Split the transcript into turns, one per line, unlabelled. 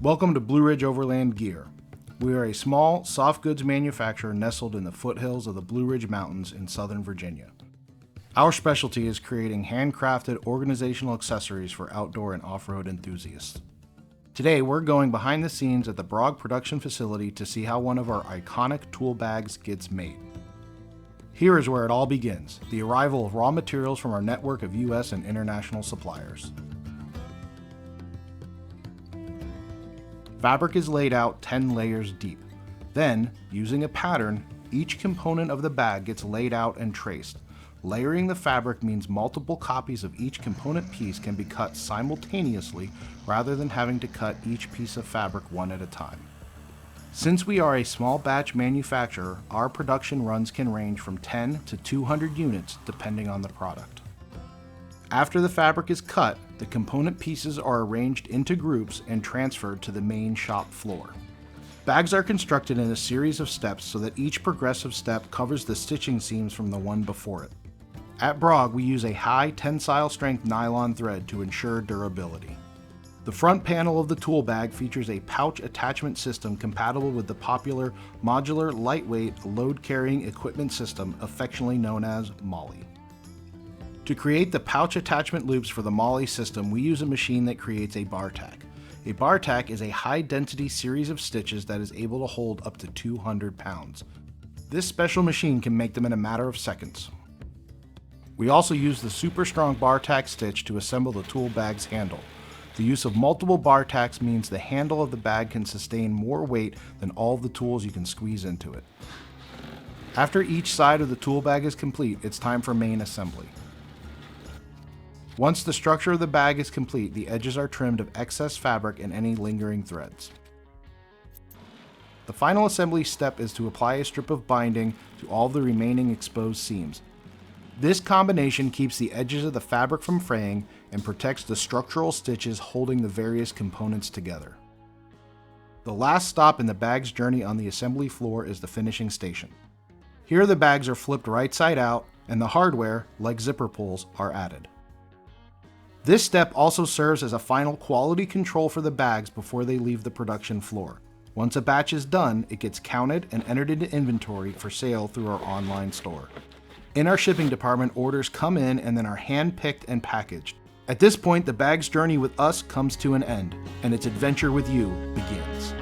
Welcome to Blue Ridge Overland Gear. We are a small, soft goods manufacturer nestled in the foothills of the Blue Ridge Mountains in Southern Virginia. Our specialty is creating handcrafted organizational accessories for outdoor and off-road enthusiasts. Today, we're going behind the scenes at the Brog production facility to see how one of our iconic tool bags gets made. Here is where it all begins, the arrival of raw materials from our network of U.S. and international suppliers. Fabric is laid out 10 layers deep. Then, using a pattern, each component of the bag gets laid out and traced. Layering the fabric means multiple copies of each component piece can be cut simultaneously rather than having to cut each piece of fabric one at a time. Since we are a small batch manufacturer, our production runs can range from 10 to 200 units depending on the product. After the fabric is cut, the component pieces are arranged into groups and transferred to the main shop floor. Bags are constructed in a series of steps so that each progressive step covers the stitching seams from the one before it. At Brog, we use a high tensile strength nylon thread to ensure durability. The front panel of the tool bag features a pouch attachment system compatible with the popular modular lightweight load carrying equipment system affectionately known as MOLLE. To create the pouch attachment loops for the MOLLE system, we use a machine that creates a bar tack. A bar tack is a high-density series of stitches that is able to hold up to 200 pounds. This special machine can make them in a matter of seconds. We also use the super strong bar tack stitch to assemble the tool bag's handle. The use of multiple bar tacks means the handle of the bag can sustain more weight than all of the tools you can squeeze into it. After each side of the tool bag is complete, it's time for main assembly. Once the structure of the bag is complete, the edges are trimmed of excess fabric and any lingering threads. The final assembly step is to apply a strip of binding to all the remaining exposed seams. This combination keeps the edges of the fabric from fraying and protects the structural stitches holding the various components together. The last stop in the bag's journey on the assembly floor is the finishing station. Here the bags are flipped right side out and the hardware, like zipper pulls, are added. This step also serves as a final quality control for the bags before they leave the production floor. Once a batch is done, it gets counted and entered into inventory for sale through our online store. In our shipping department, orders come in and then are hand-picked and packaged. At this point, the bag's journey with us comes to an end, and its adventure with you begins.